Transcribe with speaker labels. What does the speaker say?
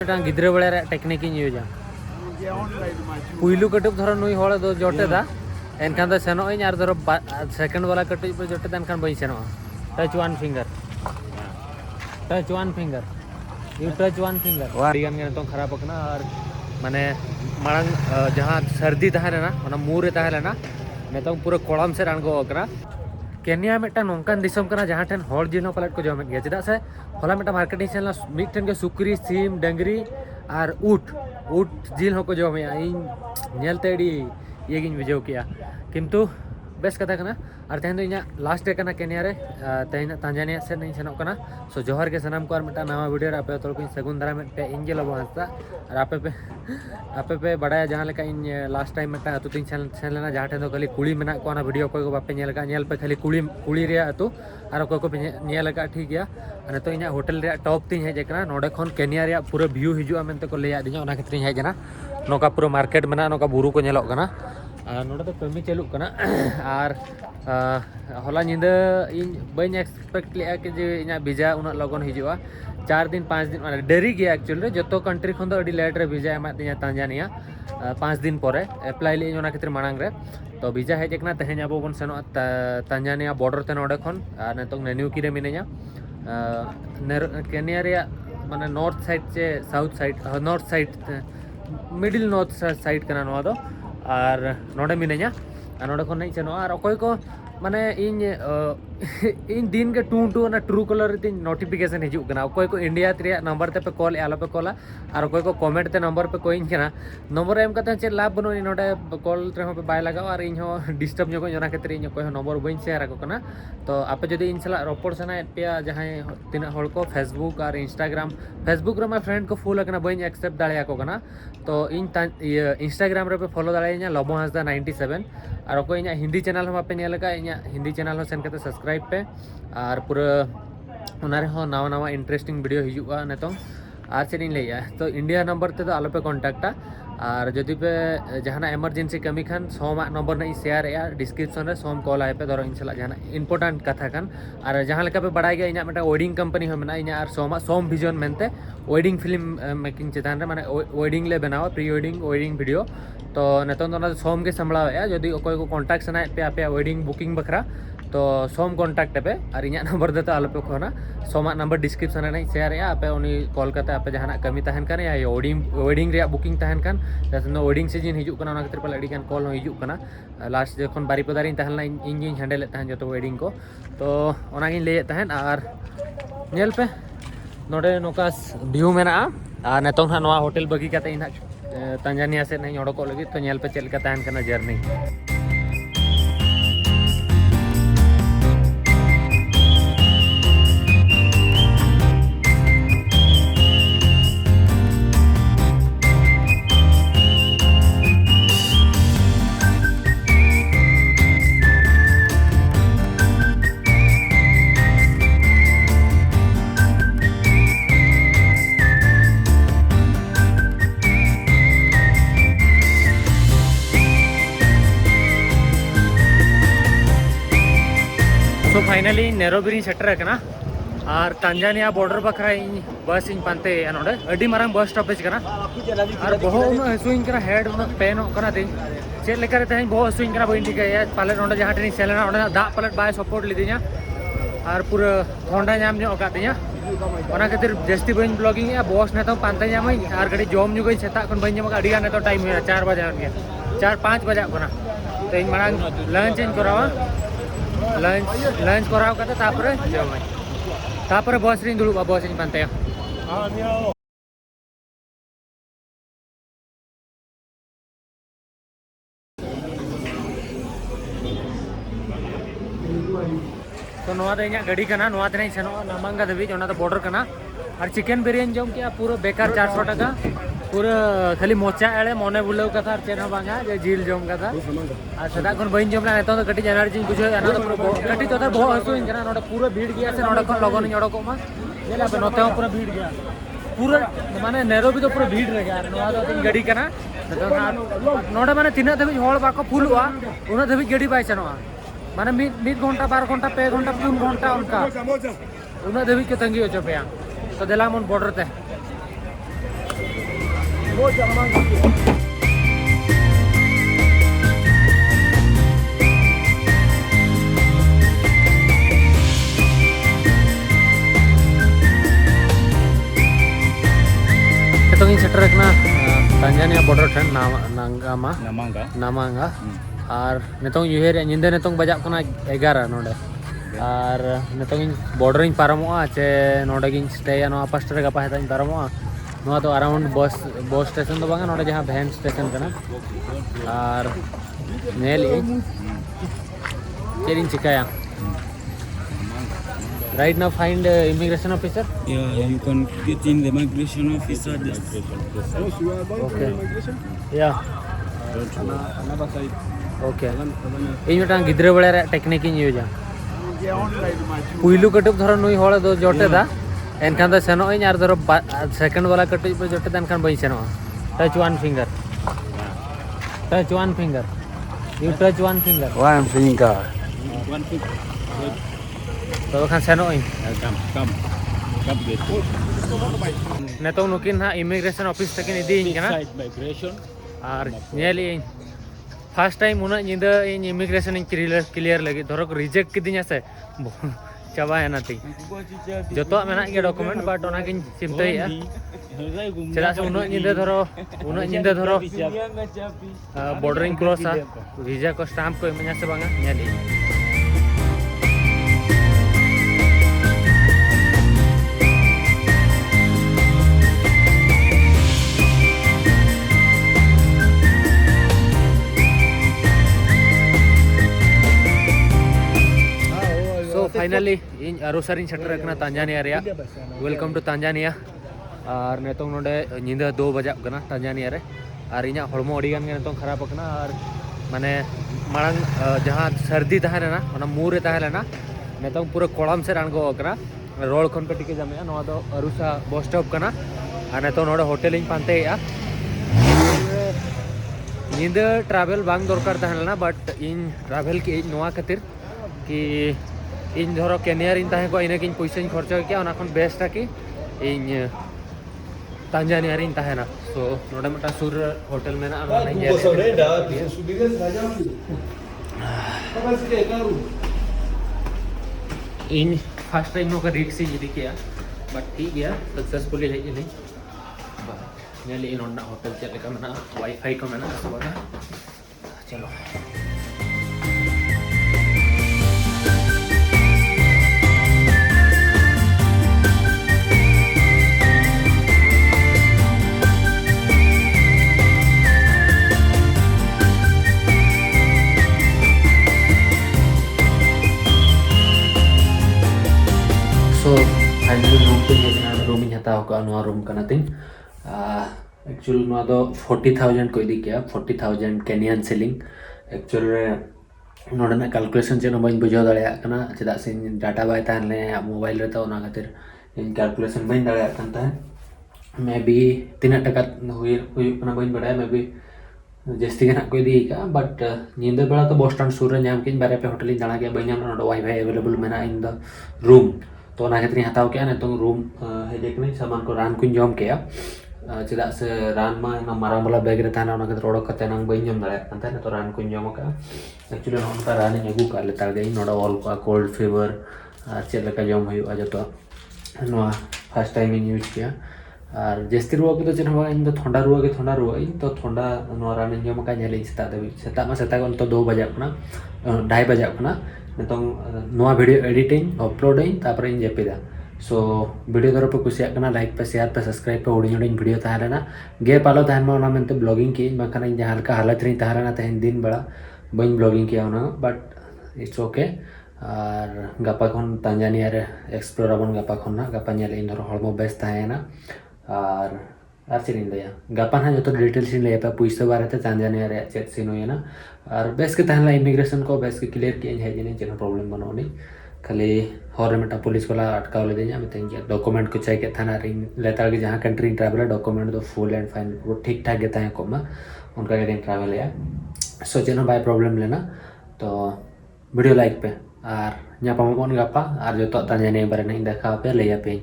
Speaker 1: गिद्रे बड़े टेक्निक यूजा पुलू कटुब धरो नुई हड़ दो जोटेदा एनखान दो सेनो और धरो सेकेंड वाला कटुब पे जोटेदा एनखान बई सेनो touch one finger you touch one finger वारियान के तो खराब करना और माने मांग जहाँ सर्दी तहलेना ओना मुरे तहलेना नेतो पूरा कोड़म से रानगो अकरा केनिया मेटा नौकान दिसम कना जहाँ ठेन हर जिल पालेट को जमे गया चेदा से हला मेटा मार्केटिंग चैनल मिटन के सुक्री सीम डंगरी और ऊट जिल होको जमे इन नेलते ये गिन बुझाव किया किंतु बेस कथा कना और तेहन दो इना लास्ट डे कना केनिया रे तेहन तांजानिया से नहीं सेनोक कना सो जोहर के सनाम को और मेटा नवा वीडियो रे आपे तोल को सगुन दारा में पे इंजे लबो हंसता और आपे पे बड़ा जहाँ लेका इन लास्ट टाइम मेटा अतु तीन सेन लेना जहाँ ठेन दो खाली कुड़ी मेना को ना वीडियो कोई को बापे नेल का नेल पे खाली कुड़ी रे अतु और कोई को नेल का ठीक गया और तो इन होटल रे टॉप तीन हेज कना नोडे खन केनिया रे पूरा व्यू हिजुआ मेनते को लेया दिया ओना खतरी हेज ना नोका पूरा मार्केट मेना नोका बुरु को नेलोक कना नोडे तो कमी चलुक कना और हला निंदा इन बन एक्सपेक्ट लेया कि जे इना वीजा उना लगन हिजुआ 4 दिन 5 दिन माने डेरी गया एक्चुअली जो कंट्री खन दो अडी लेट रे वीजा एमा दिया तांजानिया 5 दिन परे अप्लाई ले ओना खतिर मांग रे तो वीजा हेज एकना तेहेन अब बन सेनो तांजानिया बॉर्डर ते नोडे खन और नेतो नेन्यूकी रे मिनेया केनिया रे माने नॉर्थ साइड से south side north side middle north side कना नोआ दो और नोडे मिनेया नोडे खन नहीं सेनो और अकोय को माने इन दिन के टू ना ट्रू कलर तीन नोटिफिकेशन हिजुक कना अकोय को इंडिया रे नंबर ते पे कॉल आलो पे कॉला और अकोय को कमेंट ते नंबर पे कोइन कना नंबर एम कते चे लाभ बनो इन नोडे कॉल रे हो पे बाय लगाओ और इन हो डिस्टर्ब जो जना क्षेत्र इन कोई नंबर बइन शेयर को कना तो आपे जदी इन सला रोपड़ सना पे जहां तीन हड़ को फेसबुक और इंस्टाग्राम फेसबुक रे माय फ्रेंड को फॉलो कना बइन एक्सेप्ट दाड़िया को कना तो इन इंस्टाग्राम रे पे फॉलो दाड़िया लबो हंसदा 97 और कोई इन हिंदी चैनल हम पे नेल का इन हिंदी चैनल हो सेन करते सब्सक्राइब पे और पूरा उनारे हो नवा नवा इंटरेस्टिंग वीडियो हिजुआ नेतो आज से नहीं लिया तो इंडिया नंबर ते तो आलो पे कॉन्टैक्टा और जदि पे जहाना इमरजेंसी कमी खान सोमा नंबर नहीं शेयर या डिस्क्रिप्शन रे सोम कॉल आए पे धरो इन सला जहाना इंपोर्टेंट कथा खान और जहां लेका पे बड़ा गया इना मेटा वेडिंग कंपनी हो मेना इना और सोम विजन मेनते वेडिंग फिल्म मेकिंग चेतान रे माने वेडिंग ले बनावा प्री वेडिंग वीडियो तो नेतो सोम के संभळावा जदि कोई को कॉन्टैक्ट सना पे आपे वेडिंग बुकिंग बखरा तो सोम कॉन्टैक्ट पे और इन नंबर देते आलो पे खोना सोमा नंबर डिस्क्रिप्शन रे शेयर या पे उनी कॉल करते आपे जहाना कमी तहन कान या वेडिंग रे बुकिंग तहन कान जैसे वेडिंग सीजन हिजुक कना ओना खतिर पले अडी कान कॉल हो हिजुक कना लास्ट जखन बारी पदारिन तहन इन हैंडल तहन जो वेडिंग को तो ओना गिन ले तहन और नेल पे नोडे नोकास व्यू मेना और नेतो ना नवा होटल बगी कते इन तांजानिया से नहीं ओडको लगी तो नेल पे चल का तहन कना जर्नी तो फाइनली नैरोबी सेटर कना और तांजानिया बॉर्डर बखरा इन बस इन पानते नोडे अडी मारंग बस स्टॉपेज कना और बहुत हसुइन कना हेड पेन कना दिन चेक लेकर तहन बहुत हसुइन कना बइन ठिकाया पाले नोडे जहां टेनी सेलेना ओडे दा पाले बाय सपोर्ट लिदिया और पूरा ठंडा नाम जो का दिया ओना खातिर जस्ती बइन ब्लॉगिंग या बॉस ने तो पानते जामई और गडी जॉम न्यू गई सेता कोन बइन जमा अडी गाने तो टाइम 4 बजे गया 4-5 बजे कना तो इन मारंग लंच इन करावा लंच कराव करते तापरे जमाई तापरे बस रे दुलुबा बस इन पानते तो नोआ दे इना गाड़ी कना नोआ ते सेनो नामांगा दबी ओना तो बॉर्डर कना और चिकन बिरयानी जम किया पूरा बेकार 400 टाका पूरा खाली मोचा एड़े मने बुलाव कथा चेन बांगा जे जिल जम कथा और सदा कोन बइन जमला नेतो तो कटी एनर्जी बुझे ना तो कटी तो बहुत हसु इन कना नोडे पूरा भीड़ गया से नोडे कोन लगन ओडको मा जेला पे नोते पूरा भीड़ गया पूरा माने नैरोबी तो पूरा भीड़ रे गया नोआ तो गाड़ी कना नोडे माने तीना धबी होल बाको फुलवा उना धबी गाड़ी बाय चनवा माने मिड घंटा 12 घंटा 2 घंटा 3 घंटा उनका उना धबी के तंगी हो पे तो देला मन बॉर्डर ते Nitong setter kena Tanzania border trend Namanga R nitong yuher nyinde nitong bajak kana 11 node R nitong border in paramoa che node gin stay no pastor ga pa hetain paramoa no to around bus station do banga node jaha van station kana R neli cherin chikaya right now find immigration officer.
Speaker 2: Yeah, you can get in the immigration officer.
Speaker 1: Okay. Yeah.
Speaker 2: Another side.
Speaker 1: Okay. Ini metang gidre bela teknik ini juga. Puilu ketup thora nui hole do jote da. Enkan da seno ini ar thora second wala ketup pe jote dan kan bai seno. Touch one finger. Touch one finger. You touch one finger.
Speaker 2: One finger. One finger.
Speaker 1: तो खान सेनो इन
Speaker 2: Come get.
Speaker 1: नेतो नुकिन हा immigration office तक निदी इन कना
Speaker 2: Migration.
Speaker 1: और नेली इन first time उना निद इन इमिग्रेशन इन क्लियर लगी धरो रिजेक्ट किदिन से चाबा है नाती जतो मेना के डॉक्यूमेंट बट ओना किन चिंतई है चला से उना निद धरो बॉर्डरिंग क्रॉस आ वीजा को स्टैंप को इमना से बांगा नेली फाइनली इन अरुसरिन सेटर कना तांजानिया रे वेलकम टू तांजानिया और नेतों नोडे निंदा 2 बजा कना तांजानिया रे और इना हड़मो अड़ी गान नेतों खराब कना और माने मांग जहां सर्दी तहले ना ओना मुरे तहले ना नेतों पूरा कोड़म से रानगो कना रोड खन पे टिके जामे नोआ दो अरुसा बस स्टॉप कना और नेतों नोडे होटल इन पानते या निंदा ट्रैवल बांग दरकार तहले ना बट इन ट्रैवल की नोआ खातिर कि इन धरो केनियर इन ताहे को इने किन पैसा खर्च किया ओना खन बेस्ट की इन तांजानिया इन ताहे ना सो नोडे मटा सुर होटल में ना इन फर्स्ट टाइम नो का रिक्स यदि किया बट ठीक है सक्सेसफुली ले नहीं नेली इन ओना होटल चले का मना वाईफाई को मना सब चलो So finally room in hata hoga no room kana thing actually no do 40,000 ko idi kya 40,000 Kenyan shilling actually नोडे ना कैलकुलेशन चे बाई बुझा दाड़ा kana चेदा से डाटा बाय ताहले मोबाइल रे तो ओना खातिर इन कैलकुलेशन बाई दाड़ा है मे बी 3 टका हुई kana बाई बड़ा मे बी जस्ती के ना कोई दी का बट निंदा बेला तो बस स्टैंड सुर रे नाम किन बारे पे होटल दाड़ा के बाई नाम नोडे वाईफाई अवेलेबल मेना इन द रूम तो ना खातिर हताव के ना तो रूम हेजे के सामान को रान कुन जम के चेदा से रान मा ना मारांग वाला बैग रे ताना ना खातिर ओडक कते नंग बाई जम दाड़ा अंता ना तो रान कुन जम का एक्चुअली नोनका रान अगू का लेतार गई नोडा ऑल का कोल्ड फीवर चेद लका जम हुआ जतो नोआ फर्स्ट टाइम इन यूज किया और जस्ती रुआ के तो चेन हवा इन तो ठंडा रुआ इन तो ठंडा नोआ रान जम का नेले सेता दबी सेता मा सेता तो 2 बजे अपना 2:30 बजे अपना नितों नोआ वीडियो एडिटिंग अपलोडिंग तापर इन जेपिदा सो वीडियो दरो पे कुसिया कना लाइक पे शेयर पे सब्सक्राइब पे हुडिंग वीडियो ताहलेना गे पालो ताहन मा ओना मेनते ब्लॉगिंग की बाखाना इन जहां का हालत री ताहलेना तहन दिन बड़ा बन ब्लॉगिंग किया ओना बट इट्स ओके और गापा खन तांजानिया रे एक्सप्लोर अपन गापा खन ना गापा नेले इन दरो हळमो बेस्ट ताहेना और चीन लैया गापा ना जो डिटेल्स इन लैया पे पुइसा बारे ते तांजानिया रे चेक सिन होयना और बेस के ताहला इमिग्रेशन को बेस के क्लियर किया है जिने जेनो प्रॉब्लम बनोनी खाली हर मेटा पुलिस वाला अटकाव ले दे냐 मितें डॉक्यूमेंट को चेक के थाना रे लेता के जहां कंट्री ट्रैवलर डॉक्यूमेंट तो फुल एंड फाइन वो ठीक ठाक के ताहे को उनका के ट्रैवल है सो जेनो बाय प्रॉब्लम लेना तो वीडियो लाइक पे और ᱧᱟᱯᱟᱢᱚᱜ ᱵᱚᱱ ᱜᱟᱯᱟ और जो तांजानिया बारे नहीं देखा पे ले पे